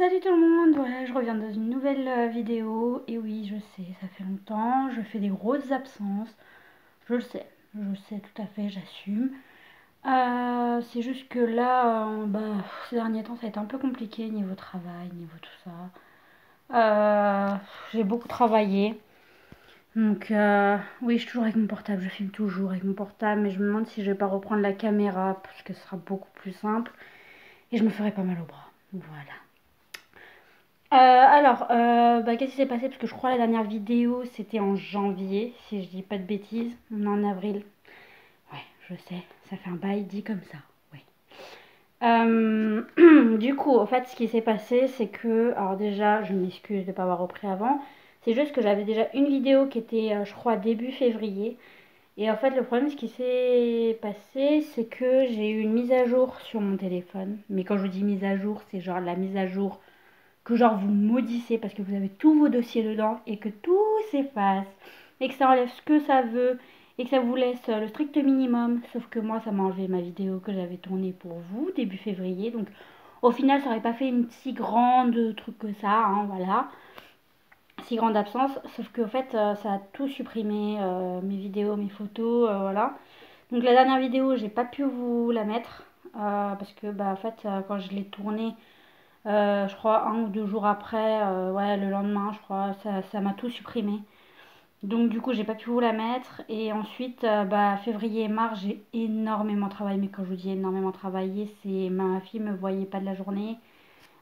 Salut tout le monde, voilà, je reviens dans une nouvelle vidéo. Et oui, je sais, ça fait longtemps, je fais des grosses absences, je sais tout à fait, j'assume. C'est juste que là, ces derniers temps, ça a été un peu compliqué niveau travail, niveau tout ça. J'ai beaucoup travaillé, donc oui, je suis toujours avec mon portable, je filme toujours avec mon portable, mais je me demande si je vais pas reprendre la caméra, parce que ce sera beaucoup plus simple, et je me ferai pas mal au bras, voilà. Qu'est-ce qui s'est passé? Parce que je crois la dernière vidéo c'était en janvier, si je dis pas de bêtises. On est en avril. Ouais, je sais, ça fait un bail dit comme ça. Ouais. Du coup, en fait, ce qui s'est passé, c'est que, alors déjà, je m'excuse de ne pas avoir repris avant. C'est juste que j'avais déjà une vidéo qui était, je crois, début février. Et en fait, le problème, ce qui s'est passé, c'est que j'ai eu une mise à jour sur mon téléphone. Mais quand je dis mise à jour, c'est genre la mise à jour que genre vous maudissez parce que vous avez tous vos dossiers dedans et que tout s'efface et que ça enlève ce que ça veut et que ça vous laisse le strict minimum. Sauf que moi, ça m'a enlevé ma vidéo que j'avais tournée pour vous début février. Donc au final, ça n'aurait pas fait une si grande truc que ça, hein, voilà. Si grande absence. Sauf qu'en fait, ça a tout supprimé, mes vidéos, mes photos, voilà. Donc la dernière vidéo, j'ai pas pu vous la mettre. Parce que en fait, quand je l'ai tournée, je crois 1 ou 2 jours après, ouais, le lendemain, je crois, ça m'a tout supprimé. Donc du coup, j'ai pas pu vous la mettre. Et ensuite, février et mars, j'ai énormément travaillé. Mais quand je vous dis énormément travaillé, c'est ma fille me voyait pas de la journée.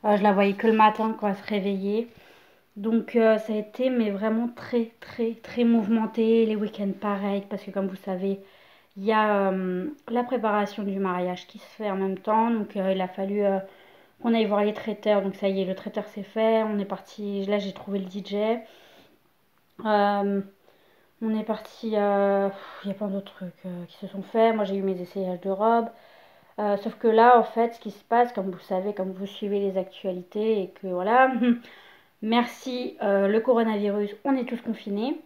Je la voyais que le matin quand elle se réveillait. Donc ça a été mais vraiment très très très mouvementé. Les week-ends pareil, parce que comme vous savez, il y a la préparation du mariage qui se fait en même temps. Donc il a fallu on aille voir les traiteurs, donc ça y est, le traiteur c'est fait. On est parti, là j'ai trouvé le DJ. Euh, on est parti, il y a plein d'autres trucs qui se sont faits. Moi j'ai eu mes essayages de robes. Sauf que là, en fait, ce qui se passe, comme vous savez, comme vous suivez les actualités, et que voilà, merci le coronavirus, on est tous confinés.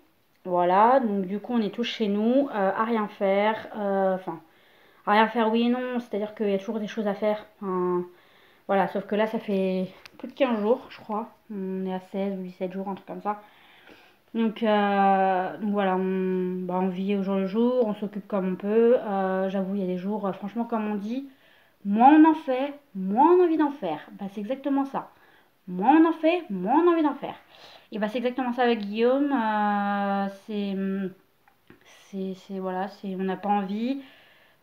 Voilà, donc du coup on est tous chez nous, à rien faire. Enfin, à rien faire oui et non, c'est-à-dire qu'il y a toujours des choses à faire. Enfin, voilà, sauf que là, ça fait plus de 15 jours, je crois. On est à 16 ou 17 jours, un truc comme ça. Donc voilà, on vit au jour le jour, on s'occupe comme on peut. J'avoue, il y a des jours, franchement, comme on dit, moins on en fait, moins on a envie d'en faire. C'est exactement ça. Moins on en fait, moins on a envie d'en faire. Et c'est exactement ça avec Guillaume. Voilà, on n'a pas envie.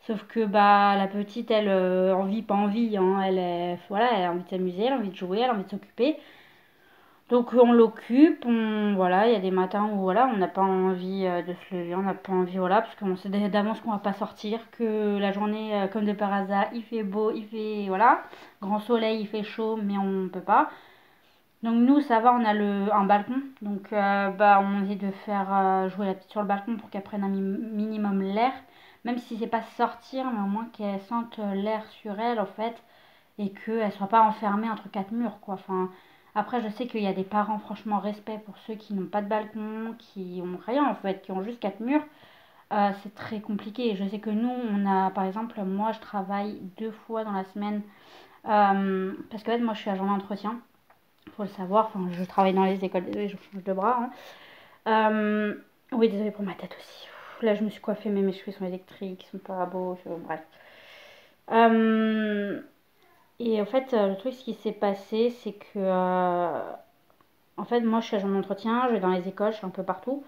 Sauf que la petite, elle, envie, pas envie, hein, voilà, elle a envie de s'amuser, elle a envie de jouer, elle a envie de s'occuper. Donc on l'occupe, voilà, il y a des matins où voilà, on n'a pas envie de se lever, on n'a pas envie, voilà, parce qu'on sait d'avance qu'on va pas sortir, que la journée, comme de par hasard, il fait beau, il fait, voilà, grand soleil, il fait chaud, mais on peut pas. Donc nous, ça va, on a un balcon, donc on essaie de faire jouer la petite sur le balcon pour qu'elle prenne un minimum l'air, même si c'est pas sortir, mais au moins qu'elle sente l'air sur elle en fait, et qu'elle soit pas enfermée entre quatre murs quoi. Enfin, après je sais qu'il y a des parents, franchement respect pour ceux qui n'ont pas de balcon, qui ont rien en fait, qui ont juste quatre murs. C'est très compliqué. Je sais que nous, on a par exemple, moi je travaille 2 fois dans la semaine, parce que en fait, moi je suis agent d'entretien, faut le savoir, enfin je travaille dans les écoles, désolée je change de bras, hein. Euh, oui, désolée pour ma tête aussi. Là je me suis coiffée mais mes cheveux sont électriques, ils sont pas beaux, bref. Euh, et en fait le truc ce qui s'est passé c'est que en fait moi je suis agent d'entretien, je vais dans les écoles, je suis un peu partout.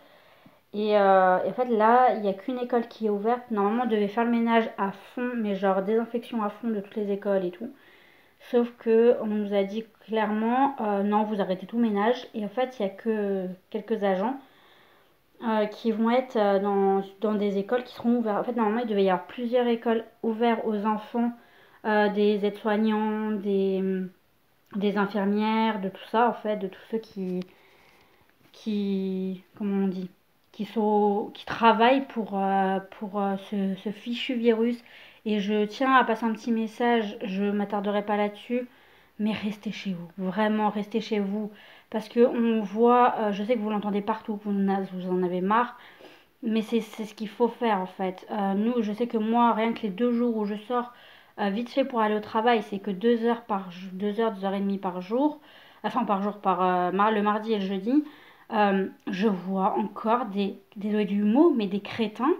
Et en fait là il n'y a qu'une école qui est ouverte. Normalement on devait faire le ménage à fond, mais genre désinfection à fond de toutes les écoles et tout. Sauf que on nous a dit clairement non, vous arrêtez tout le ménage. Et en fait, il n'y a que quelques agents qui vont être dans des écoles qui seront ouvertes. En fait, normalement, il devait y avoir plusieurs écoles ouvertes aux enfants, des aides-soignants, des infirmières, de tout ça, en fait, de tous ceux comment on dit, qui travaillent pour ce fichu virus. Et je tiens à passer un petit message, je ne m'attarderai pas là-dessus, mais restez chez vous, vraiment restez chez vous. Parce que on voit, je sais que vous l'entendez partout, que vous en avez marre, mais c'est ce qu'il faut faire en fait. Nous, je sais que moi, rien que les 2 jours où je sors, vite fait pour aller au travail, c'est que 2 heures par 2 heures, 2 heures et demie par jour, enfin par jour, le mardi et le jeudi, je vois encore désolé du mot, mais des crétins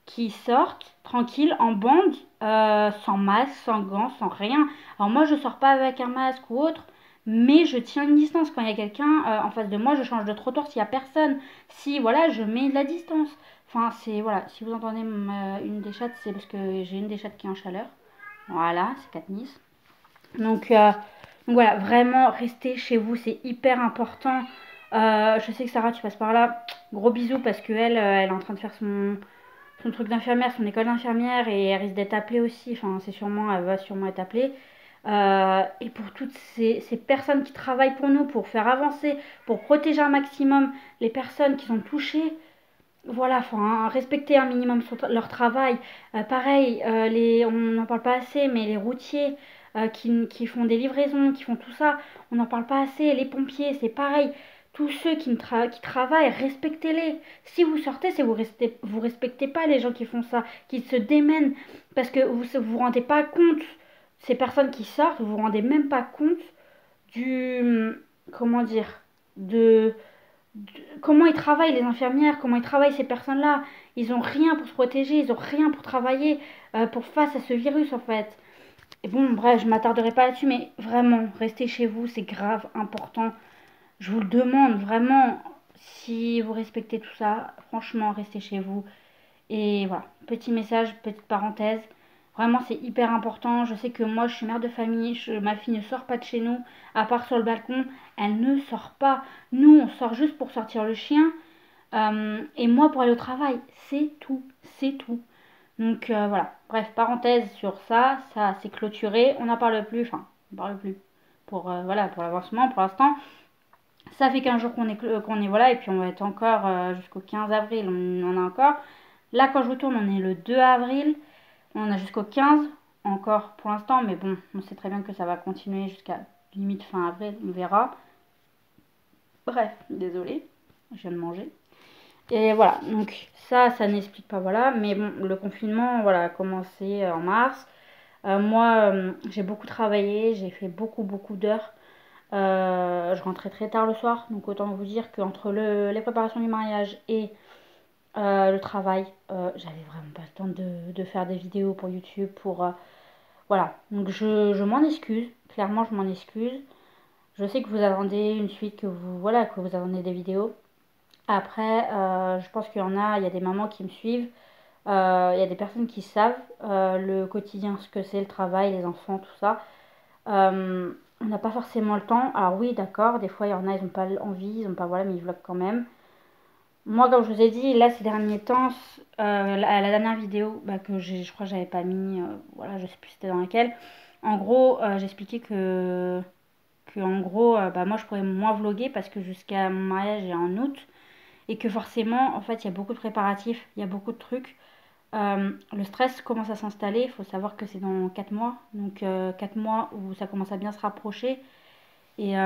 qui sortent tranquilles en bande, sans masque, sans gants, sans rien. Alors moi je sors pas avec un masque ou autre, mais je tiens une distance. Quand il y a quelqu'un en face de moi, je change de trottoir s'il y a personne. Si voilà, je mets de la distance. Enfin c'est voilà, si vous entendez une des chattes, c'est parce que j'ai une des chattes qui est en chaleur. Voilà, c'est Katniss. Donc, euh, donc voilà, vraiment restez chez vous, c'est hyper important. Je sais que Sarah, tu passes par là. Gros bisous parce que elle est en train de faire son truc d'infirmière, son école d'infirmière et elle risque d'être appelée aussi. Enfin, elle va sûrement être appelée. Et pour toutes ces personnes qui travaillent pour nous, pour faire avancer, pour protéger un maximum les personnes qui sont touchées, voilà, faut respecter un minimum leur travail. Pareil, on n'en parle pas assez, mais les routiers qui font des livraisons, qui font tout ça, on n'en parle pas assez. Les pompiers, c'est pareil. Tous ceux qui travaillent, respectez-les. Si vous sortez, c'est vous respectez pas les gens qui font ça, qui se démènent, parce que vous rendez pas compte. Ces personnes qui sortent, vous vous rendez même pas compte du, comment dire, de comment ils travaillent les infirmières, comment ils travaillent ces personnes-là. Ils ont rien pour se protéger, ils ont rien pour travailler pour face à ce virus en fait. Et bon, bref, je m'attarderai pas là-dessus, mais vraiment, restez chez vous, c'est grave important. Je vous le demande vraiment, si vous respectez tout ça, franchement, restez chez vous. Et voilà, petit message, petite parenthèse. Vraiment, c'est hyper important. Je sais que moi, je suis mère de famille. Ma fille ne sort pas de chez nous, à part sur le balcon. Elle ne sort pas. Nous, on sort juste pour sortir le chien. Et moi, pour aller au travail. C'est tout. C'est tout. Donc voilà. Bref, parenthèse sur ça. Ça, c'est clôturé. On n'en parle plus. Enfin, on ne parle plus. Voilà, pour l'avancement, pour l'instant. Ça fait 15 jours qu'on est voilà. Et puis, on va être encore jusqu'au 15 avril. On en a encore. Là, quand je vous tourne, on est le 2 avril. On a jusqu'au 15 encore pour l'instant, mais bon, on sait très bien que ça va continuer jusqu'à limite fin avril, on verra. Bref, désolé, je viens de manger. Et voilà, donc ça n'explique pas, voilà. Mais bon, le confinement, voilà, a commencé en mars. Moi, j'ai beaucoup travaillé, j'ai fait beaucoup d'heures. Je rentrais très tard le soir, donc autant vous dire qu'entre les préparations du mariage et le travail, j'avais vraiment pas le temps de faire des vidéos pour YouTube, voilà, donc je m'en excuse, clairement je m'en excuse. Je sais que vous attendez une suite, voilà, que vous attendez des vidéos. Après, je pense il y a des mamans qui me suivent, il y a des personnes qui savent le quotidien, ce que c'est le travail, les enfants, tout ça. On n'a pas forcément le temps. Alors oui, d'accord, des fois il y en a, ils n'ont pas envie, ils n'ont pas, voilà, mais ils vloguent quand même. Moi, comme je vous ai dit, là, ces derniers temps, la dernière vidéo que je crois que j'avais pas mis, voilà, je sais plus c'était dans laquelle. En gros, j'expliquais que en gros, moi, je pourrais moins vloguer parce que jusqu'à mon mariage est en août et que forcément, en fait, il y a beaucoup de préparatifs, il y a beaucoup de trucs. Le stress commence à s'installer. Il faut savoir que c'est dans 4 mois, donc 4 mois où ça commence à bien se rapprocher. Et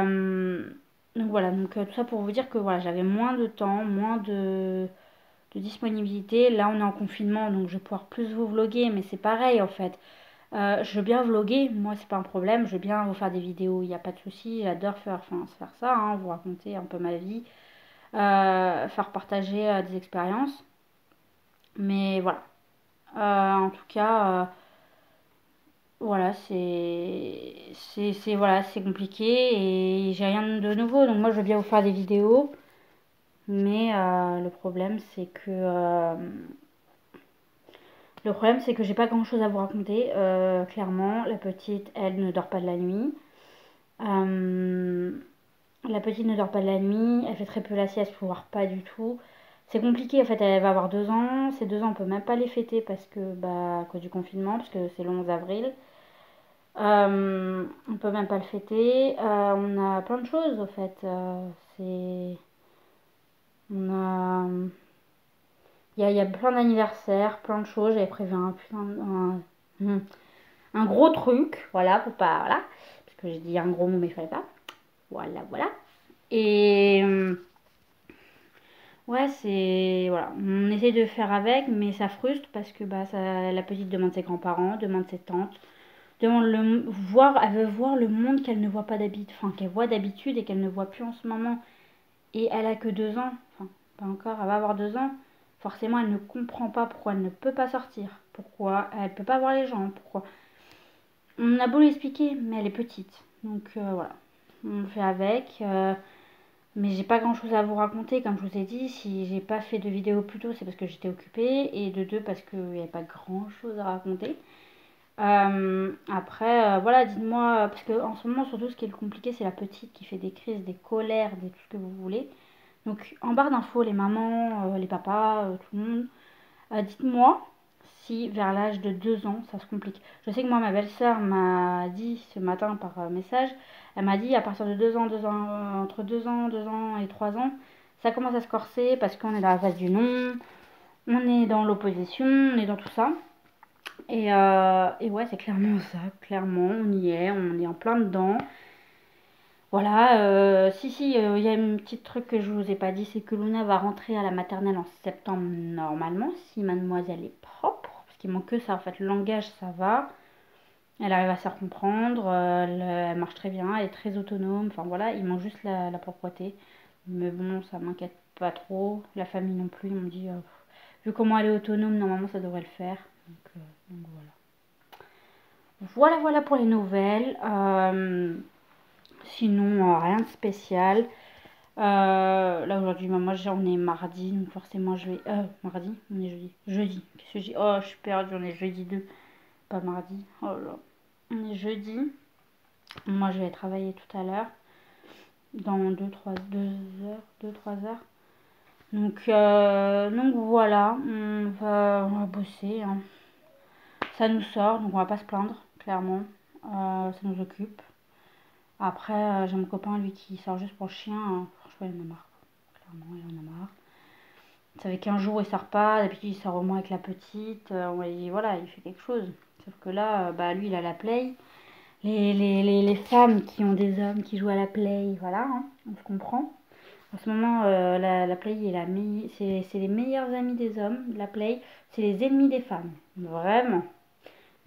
donc voilà, donc tout ça pour vous dire que voilà, j'avais moins de temps, moins de disponibilité. Là, on est en confinement, donc je vais pouvoir plus vous vloguer, mais c'est pareil en fait. Je veux bien vloguer, moi c'est pas un problème, je veux bien vous faire des vidéos, il n'y a pas de souci, j'adore faire ça, hein, vous raconter un peu ma vie, faire partager des expériences. Mais voilà. En tout cas, voilà, voilà, c'est compliqué et j'ai rien de nouveau. Donc moi, je veux bien vous faire des vidéos, mais le problème, c'est que j'ai pas grand-chose à vous raconter. Clairement, la petite, elle ne dort pas de la nuit. Euh, la petite ne dort pas de la nuit. Elle fait très peu la sieste, voire pas du tout. C'est compliqué, en fait, elle va avoir 2 ans. Ces 2 ans, on peut même pas les fêter parce que, à cause du confinement, parce que c'est le 11 avril. On peut même pas le fêter. On a plein de choses, en fait. C'est... On a... il y a plein d'anniversaires, plein de choses. J'avais prévu un gros truc. Voilà, faut pas... Voilà. Parce que j'ai dit un gros mot, mais il fallait pas. Voilà. Et... ouais, c'est... Voilà. On essaie de faire avec, mais ça frustre parce que la petite demande ses grands-parents, demande ses tantes. voir, elle veut voir le monde qu'elle ne voit pas d'habitude, enfin qu'elle voit d'habitude et qu'elle ne voit plus en ce moment. Et elle a que 2 ans, enfin pas encore, elle va avoir 2 ans. Forcément, elle ne comprend pas pourquoi elle ne peut pas sortir, pourquoi elle ne peut pas voir les gens, pourquoi. On a beau lui expliquer, mais elle est petite. Donc voilà, on fait avec. Mais j'ai pas grand chose à vous raconter, comme je vous ai dit. Si j'ai pas fait de vidéo plus tôt, c'est parce que j'étais occupée. Et de deux, parce qu'il n'y avait pas grand chose à raconter. Après, voilà, dites-moi, parce qu'en ce moment, surtout, ce qui est le compliqué, c'est la petite qui fait des crises, des colères, des tout ce que vous voulez. Donc, en barre d'infos, les mamans, les papas, tout le monde, dites-moi si vers l'âge de 2 ans, ça se complique. Je sais que moi, ma belle-sœur m'a dit ce matin par message, elle m'a dit à partir de 2 ans, 2 ans, entre 2 ans et 3 ans, ça commence à se corser parce qu'on est dans la phase du non, on est dans l'opposition, on est dans tout ça. Et ouais, c'est clairement ça, clairement, on est en plein dedans. Voilà, si, il y a une petite truc que je vous ai pas dit, c'est que Luna va rentrer à la maternelle en septembre normalement, si mademoiselle est propre, parce qu'il manque que ça, en fait, le langage, ça va, elle arrive à se faire comprendre, elle marche très bien, elle est très autonome, enfin voilà, il manque juste la propreté, mais bon, ça m'inquiète pas trop, la famille non plus, ils m'ont dit, vu comment elle est autonome, normalement ça devrait le faire, donc voilà. Voilà pour les nouvelles. Sinon, rien de spécial. Là aujourd'hui, moi on est mardi, donc forcément je vais. Mardi, on est jeudi. Jeudi. Qu'est-ce que je dis? Oh, je suis perdue, on est jeudi 2, pas mardi. Oh là. On est jeudi. Moi je vais travailler tout à l'heure. Dans 2 3 heures. Donc voilà, on va bosser, hein. Ça nous sort, donc on va pas se plaindre, clairement. Ça nous occupe. Après, j'ai mon copain, lui, qui sort juste pour le chien. Franchement, il en a marre. Clairement, il en a marre. Ça fait qu'un jour, il sort pas. D'habitude, il sort au moins avec la petite. Voilà, il fait quelque chose. Sauf que là, bah, lui, il a la play. Les femmes qui ont des hommes qui jouent à la play, voilà, hein, on se comprend. En ce moment, la play c'est les meilleurs amis des hommes. La play, c'est les ennemis des femmes. Vraiment.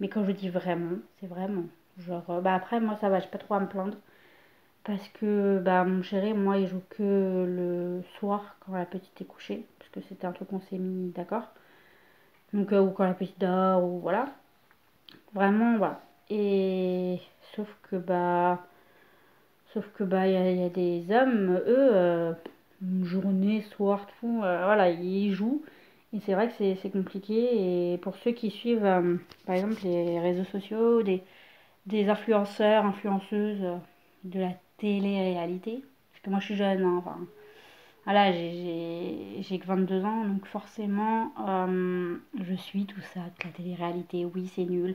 Mais quand je dis vraiment, c'est vraiment. Genre, bah après, moi, ça va, j'ai pas trop à me plaindre. Parce que bah, mon chéri, moi, il joue que le soir quand la petite est couchée. Parce que c'était un truc qu'on s'est mis d'accord. Donc, ou quand la petite dort, ou voilà. Vraiment, voilà. Et sauf que bah, il y a des hommes, eux, journée, soir, tout, voilà, ils jouent. Et c'est vrai que c'est compliqué. Et pour ceux qui suivent, par exemple, les réseaux sociaux, des influenceurs, influenceuses de la télé-réalité. Parce que moi je suis jeune, hein, enfin, voilà, j'ai que 22 ans, donc forcément je suis tout ça, de la télé-réalité, oui c'est nul.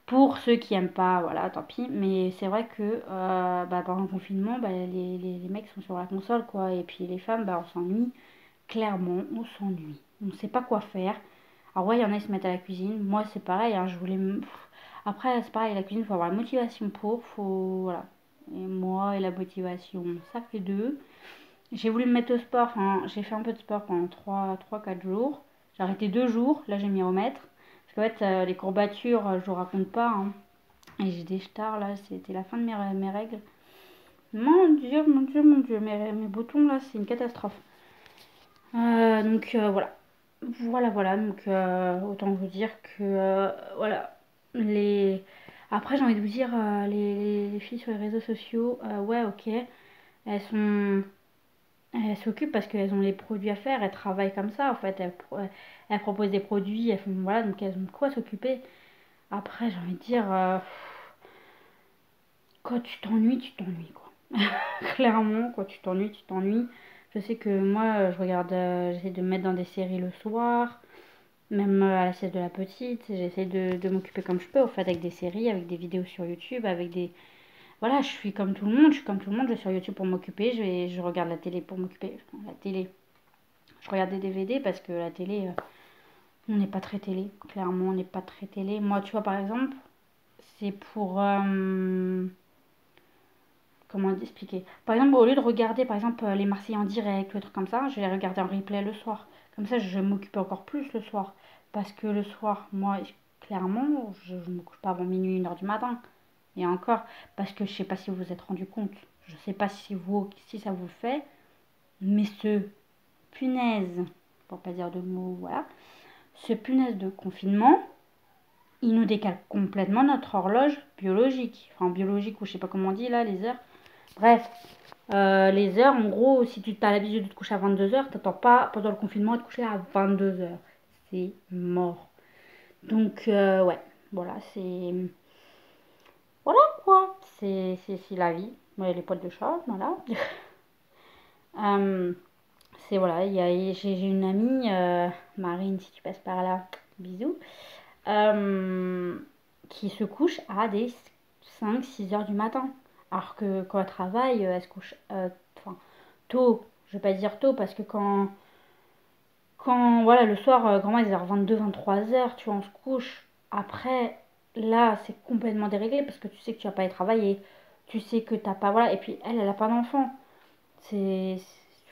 Pour ceux qui aiment pas, voilà, tant pis. Mais c'est vrai que bah, pendant le confinement, bah, les mecs sont sur la console, quoi. Et puis les femmes, bah, on s'ennuie. Clairement, on s'ennuie. On ne sait pas quoi faire. Alors ouais, il y en a qui se mettent à la cuisine. Moi, c'est pareil, hein, je voulais. Après, c'est pareil, la cuisine, il faut avoir la motivation pour. Voilà. Et moi et la motivation, ça fait deux. J'ai voulu me mettre au sport. Enfin, j'ai fait un peu de sport pendant 3 4 jours. J'ai arrêté 2 jours. Là, je vais m'y remettre. Parce qu'en fait, les courbatures, je vous raconte pas, hein. Et j'ai des stars là, c'était la fin de mes règles. Mon Dieu, mon Dieu, mon Dieu, mes boutons là, c'est une catastrophe. Donc voilà. Voilà. Donc autant vous dire que voilà. Les... Après, j'ai envie de vous dire, les filles sur les réseaux sociaux, ouais, ok, elles sont. Elles s'occupent parce qu'elles ont les produits à faire, elles travaillent comme ça en fait, elles proposent des produits, elles font, voilà, donc elles ont de quoi s'occuper. Après, j'ai envie de dire, quand tu t'ennuies quoi. Clairement, quand tu t'ennuies, tu t'ennuies. Je sais que moi, je regarde, j'essaie de me mettre dans des séries le soir, même à la sieste de la petite. J'essaie de m'occuper comme je peux, au fait, avec des séries, avec des vidéos sur YouTube, avec des. Voilà, je suis comme tout le monde, je suis comme tout le monde, je vais sur YouTube pour m'occuper, je regarde la télé pour m'occuper. Enfin, la télé. Je regarde des DVD parce que la télé, on n'est pas très télé. Clairement, on n'est pas très télé. Moi, tu vois, par exemple, c'est pour. Comment expliquer? Par exemple, au lieu de regarder par exemple les Marseillais en direct ou des trucs comme ça, je vais les regarder en replay le soir. Comme ça, je vais m'occuper encore plus le soir. Parce que le soir, moi, clairement, je ne me couche pas avant minuit, 1 heure du matin. Et encore, parce que je sais pas si vous vous êtes rendu compte, je sais pas si ça vous le fait, mais ce punaise, pour pas dire de mots, voilà, ce punaise de confinement, il nous décale complètement notre horloge biologique. Enfin, biologique ou je sais pas comment on dit là, les heures. Bref, les heures, en gros, si tu as l'habitude de te coucher à 22 h, t'attends pas pendant le confinement à te coucher à 22 h. C'est mort. Donc, ouais, voilà, c'est. Voilà quoi, c'est la vie. Ouais, les poils de chat, voilà. Euh, c'est voilà, j'ai une amie, Marine, si tu passes par là, bisous, euh, qui se couche à des 5 6 heures du matin. Alors que quand elle travaille, elle se couche enfin, tôt. Je vais pas dire tôt parce que quand voilà, le soir, grand max vers 22 23 h, tu vois, on se couche. Après, là, c'est complètement déréglé parce que tu sais que tu vas pas y travailler. Tu sais que t'as pas, voilà. Et puis, elle a pas d'enfant. Tu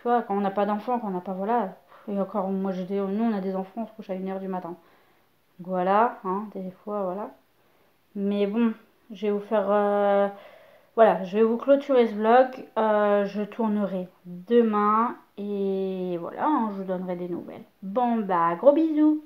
vois, quand on n'a pas d'enfant, quand on n'a pas, voilà. Et encore, moi, nous, on a des enfants, on se couche à 1 h du matin. Donc voilà, hein, des fois, voilà. Mais bon, je vais vous faire, voilà, je vais vous clôturer ce vlog. Je tournerai demain et voilà, hein, je vous donnerai des nouvelles. Bon, bah, gros bisous.